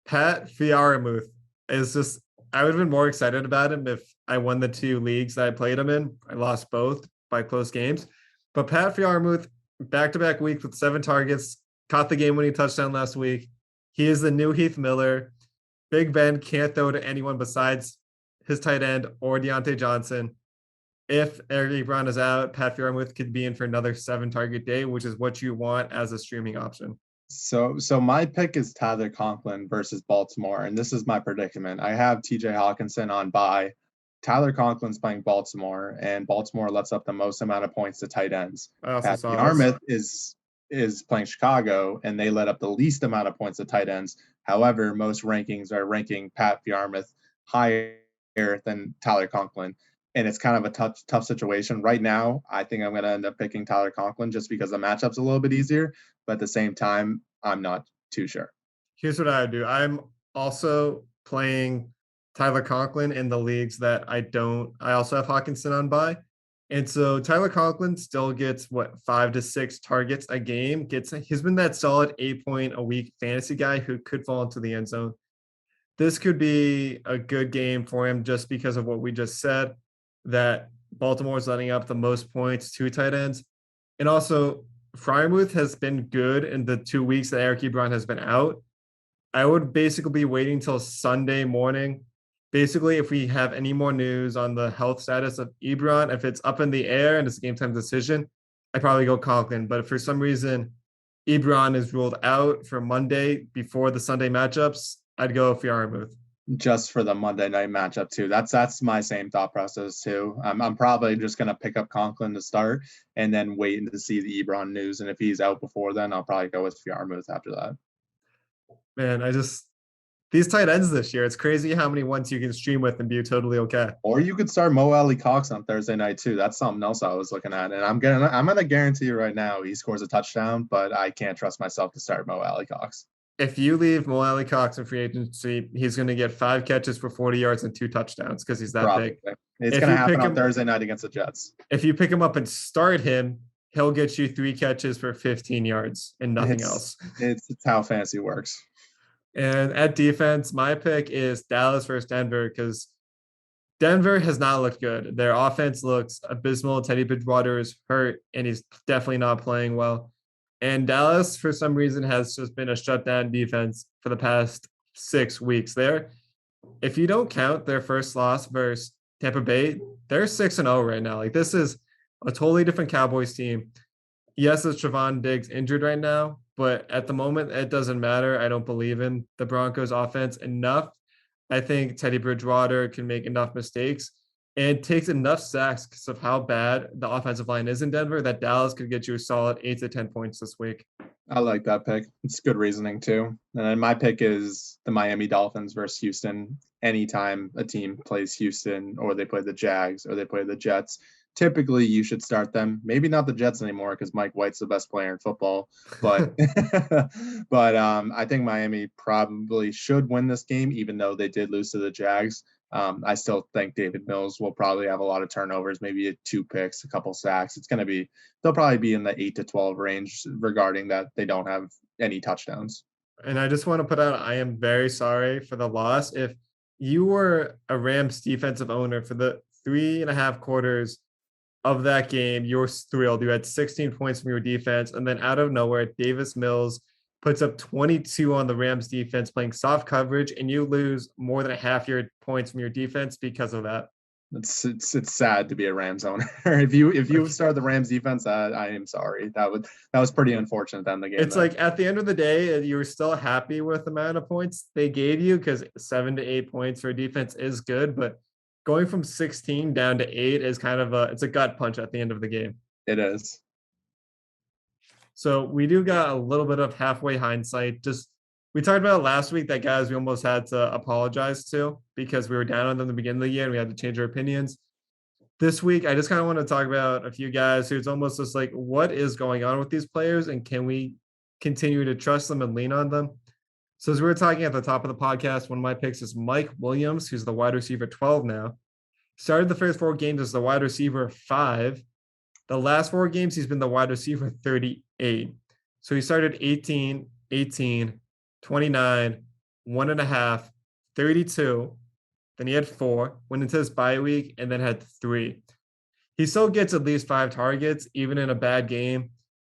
Pat Freiermuth is just, I would have been more excited about him if I won the 2 leagues that I played him in. I lost both by close games. But Pat Freiermuth, back-to-back weeks with 7 targets, caught the game-winning touchdown last week. He is the new Heath Miller. Big Ben can't throw to anyone besides his tight end or Deontay Johnson. If Eric Ebron is out, Pat Freiermuth could be in for another 7-target day, which is what you want as a streaming option. So my pick is Tyler Conklin versus Baltimore, and this is my predicament. I have TJ Hawkinson on bye. Tyler Conklin's playing Baltimore, and Baltimore lets up the most amount of points to tight ends. Pat Freiermuth is playing Chicago, and they let up the least amount of points to tight ends. However, most rankings are ranking Pat Freiermuth higher than Tyler Conklin. And it's kind of a tough situation. Right now, I think I'm going to end up picking Tyler Conklin just because the matchup's a little bit easier. But at the same time, I'm not too sure. Here's what I would do. I'm also playing Tyler Conklin in the leagues that I also have Hawkinson on bye. And so Tyler Conklin still gets 5 to 6 targets a game. He's been that solid 8-point-a-week fantasy guy who could fall into the end zone. This could be a good game for him just because of what we just said, that Baltimore's letting up the most points to tight ends. And also, Freiermuth has been good in the 2 weeks that Eric Ebron has been out. I would basically be waiting till Sunday morning. Basically, if we have any more news on the health status of Ebron, if it's up in the air and it's a game time decision, I'd probably go Conklin. But if for some reason Ebron is ruled out for Monday before the Sunday matchups, I'd go Freiermuth. Just for the Monday night matchup too. That's my same thought process too. I'm probably just gonna pick up Conklin to start and then wait to see the Ebron news. And if he's out before then, I'll probably go with Freiermuth after that. Man, these tight ends this year, it's crazy how many ones you can stream with and be totally okay. Or you could start Mo Alie-Cox on Thursday night too. That's something else I was looking at. And I'm gonna guarantee you right now he scores a touchdown, but I can't trust myself to start Mo Alie-Cox. If you leave Mo Alie-Cox in free agency, he's going to get 5 catches for 40 yards and 2 touchdowns because he's that big. It's going to happen on Thursday night against the Jets. If you pick him up and start him, he'll get you 3 catches for 15 yards and nothing else. It's how fantasy works. And at defense, my pick is Dallas versus Denver because Denver has not looked good. Their offense looks abysmal. Teddy Bridgewater is hurt, and he's definitely not playing well. And Dallas, for some reason, has just been a shutdown defense for the past 6 weeks. If you don't count their first loss versus Tampa Bay, they're 6-0 right now. Like, this is a totally different Cowboys team. Yes, it's Trevon Diggs injured right now, but at the moment, it doesn't matter. I don't believe in the Broncos offense enough. I think Teddy Bridgewater can make enough mistakes and takes enough sacks because of how bad the offensive line is in Denver that Dallas could get you a solid 8 to 10 points this week. I like that pick. It's good reasoning too. And then my pick is the Miami Dolphins versus Houston. Anytime a team plays Houston or they play the Jags or they play the Jets, typically you should start them. Maybe not the Jets anymore because Mike White's the best player in football. But I think Miami probably should win this game, even though they did lose to the Jags. I still think David Mills will probably have a lot of turnovers, maybe 2 picks, a couple sacks. They'll probably be in the 8 to 12 range regarding that they don't have any touchdowns. And I just want to put out, I am very sorry for the loss. If you were a Rams defensive owner for the 3.5 quarters of that game, you were thrilled. You had 16 points from your defense. And then out of nowhere, Davis Mills puts up 22 on the Rams defense playing soft coverage, and you lose more than a half your points from your defense because of that. It's sad to be a Rams owner. if you start the Rams defense, I am sorry. That was pretty unfortunate in the game. It's like at the end of the day, you were still happy with the amount of points they gave you because 7 to 8 points for defense is good, but going from 16 down to 8 is kind of it's a gut punch at the end of the game. It is. So we do got a little bit of halfway hindsight. We talked about last week that guys we almost had to apologize to because we were down on them at the beginning of the year and we had to change our opinions. This week, I just kind of want to talk about a few guys who's almost just like, what is going on with these players and can we continue to trust them and lean on them? So as we were talking at the top of the podcast, one of my picks is Mike Williams, who's the wide receiver 12 now. Started the first 4 games as the wide receiver 5. The last 4 games, he's been the wide receiver 38. So he started 18, 29, 1.5, 32. Then he had 4, went into his bye week, and then had 3. He still gets at least 5 targets, even in a bad game.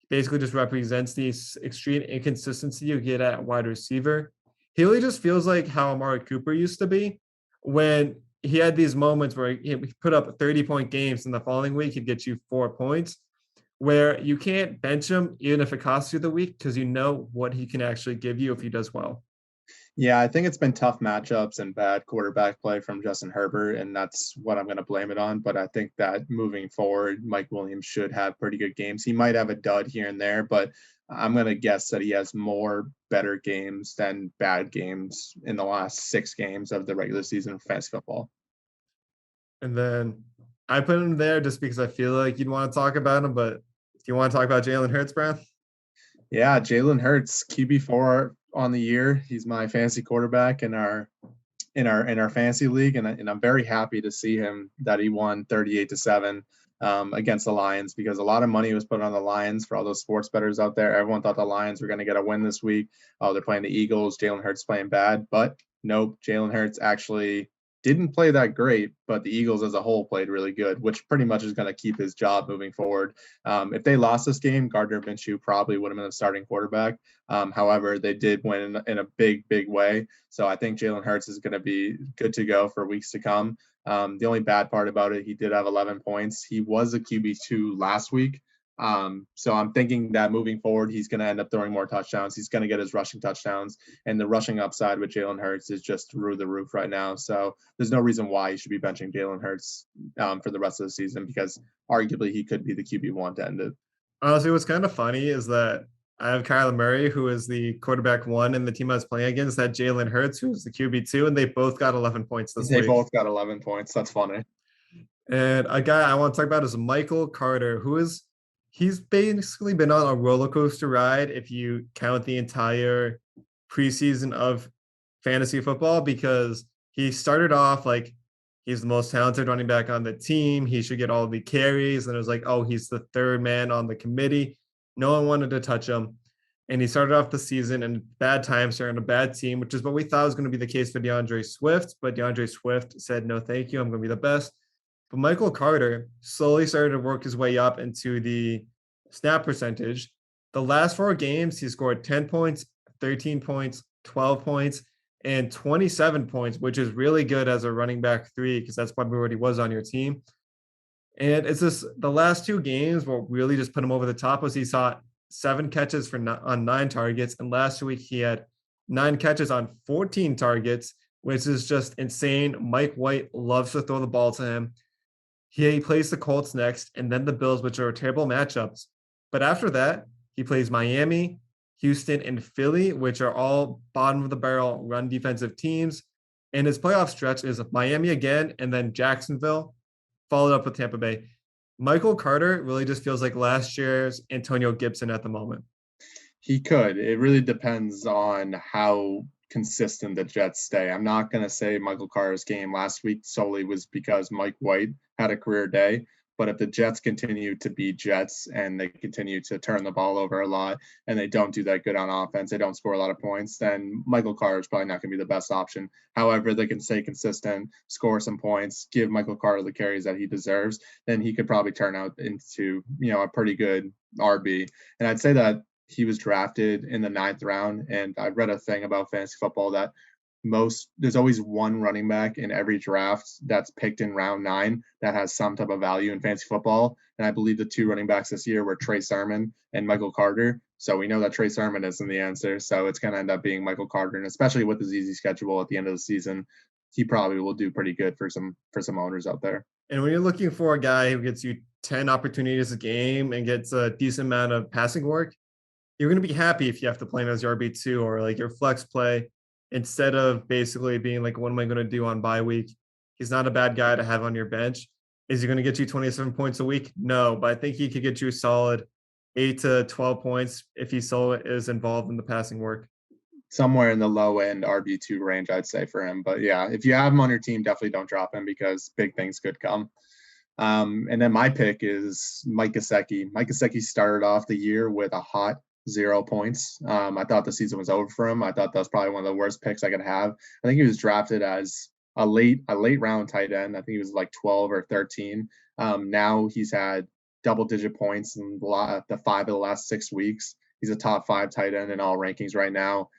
Basically just represents the extreme inconsistency you get at wide receiver. He really just feels like how Amari Cooper used to be when he had these moments where he put up 30-point games and the following week he'd get you 4 points, where you can't bench him even if it costs you the week because you know what he can actually give you if he does well. Yeah, I think it's been tough matchups and bad quarterback play from Justin Herbert, and that's what I'm going to blame it on. But I think that moving forward, Mike Williams should have pretty good games. He might have a dud here and there, but I'm going to guess that he has more better games than bad games in the last 6 games of the regular season of fantasy football. And then I put him there just because I feel like you'd want to talk about him, but do you want to talk about Jalen Hurts, Brian? Yeah, Jalen Hurts, QB4 on the year. He's my fantasy quarterback in our fantasy league, and I'm very happy to see him that he won 38-7 against the Lions because a lot of money was put on the Lions for all those sports bettors out there. Everyone thought the Lions were going to get a win this week. Oh, they're playing the Eagles. Jalen Hurts playing bad, but nope. Jalen Hurts actually didn't play that great, but the Eagles as a whole played really good, which pretty much is going to keep his job moving forward. If they lost this game, Gardner Minshew probably would have been the starting quarterback. However, they did win in a big, big way. So I think Jalen Hurts is going to be good to go for weeks to come. The only bad part about it, he did have 11 points. He was a QB2 last week. So I'm thinking that moving forward, he's going to end up throwing more touchdowns. He's going to get his rushing touchdowns, and the rushing upside with Jalen Hurts is just through the roof right now. So there's no reason why you should be benching Jalen Hurts for the rest of the season, because arguably he could be the QB1 to end it. Honestly, what's kind of funny is that I have Kyler Murray, who is the quarterback 1, and the team I was playing against had Jalen Hurts, who's the QB2, and they both got 11 points this week. They both got 11 points. That's funny. And a guy I want to talk about is Michael Carter, he's basically been on a roller coaster ride if you count the entire preseason of fantasy football, because he started off like he's the most talented running back on the team. He should get all the carries. And it was like, oh, he's the third man on the committee. No one wanted to touch him. And he started off the season in bad times, starting a bad team, which is what we thought was going to be the case for DeAndre Swift. But DeAndre Swift said, no, thank you. I'm going to be the best. But Michael Carter slowly started to work his way up into the snap percentage. The last 4 games, he scored 10 points, 13 points, 12 points, and 27 points, which is really good as a running back 3, because that's probably what he was on your team. And it's just the last 2 games what really just put him over the top was he saw 7 catches on 9 targets, and last week he had 9 catches on 14 targets, which is just insane. Mike White loves to throw the ball to him. He plays the Colts next, and then the Bills, which are terrible matchups. But after that, he plays Miami, Houston, and Philly, which are all bottom of the barrel run defensive teams. And his playoff stretch is Miami again, and then Jacksonville, followed up with Tampa Bay. Michael Carter really just feels like last year's Antonio Gibson at the moment. He could. It really depends on how consistent the Jets stay. I'm not going to say Michael Carter's game last week solely was because Mike White had a career day. But if the Jets continue to be Jets and they continue to turn the ball over a lot and they don't do that good on offense, they don't score a lot of points, then Michael Carter is probably not going to be the best option. However, they can stay consistent, score some points, give Michael Carter the carries that he deserves, then he could probably turn out into, a pretty good RB. And I'd say that he was drafted in the 9th round. And I read a thing about fantasy football that there's always one running back in every draft that's picked in round 9 that has some type of value in fantasy football. And I believe the 2 running backs this year were Trey Sermon and Michael Carter. So we know that Trey Sermon isn't the answer. So it's going to end up being Michael Carter. And especially with his easy schedule at the end of the season, he probably will do pretty good for some owners out there. And when you're looking for a guy who gets you 10 opportunities a game and gets a decent amount of passing work, you're going to be happy if you have to play him as your RB2 or like your flex play, instead of basically being like, what am I going to do on bye week? He's not a bad guy to have on your bench. Is he going to get you 27 points a week? No, but I think he could get you a solid 8 to 12 points if he so is involved in the passing work. Somewhere in the low end RB2 range, I'd say, for him. But yeah, if you have him on your team, definitely don't drop him because big things could come. And then my pick is Mike Gesicki. Mike Gesicki started off the year with a hot 0 points. I thought the season was over for him. I thought that was probably one of the worst picks I could have. I think he was drafted as a late round tight end. I think he was like 12 or 13. Now he's had double-digit points in the 5 of the last 6 weeks. He's a top 5 tight end in all rankings right now.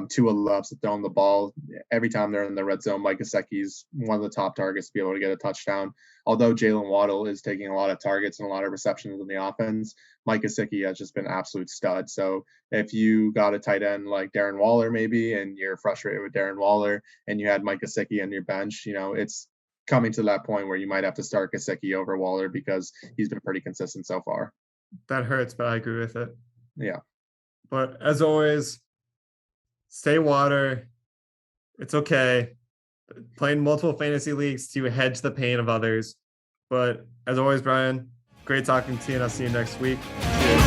Tua loves to throw him the ball. Every time they're in the red zone, Mike Gesicki's one of the top targets to be able to get a touchdown. Although Jalen Waddle is taking a lot of targets and a lot of receptions in the offense, Mike Gesicki has just been an absolute stud. So if you got a tight end like Darren Waller maybe, and you're frustrated with Darren Waller, and you had Mike Gesicki on your bench, it's coming to that point where you might have to start Gesicki over Waller because he's been pretty consistent so far. That hurts, but I agree with it. Yeah. But as always, stay water. It's okay. Playing multiple fantasy leagues to hedge the pain of others. But as always, Brian, great talking to you, and I'll see you next week. Cheers.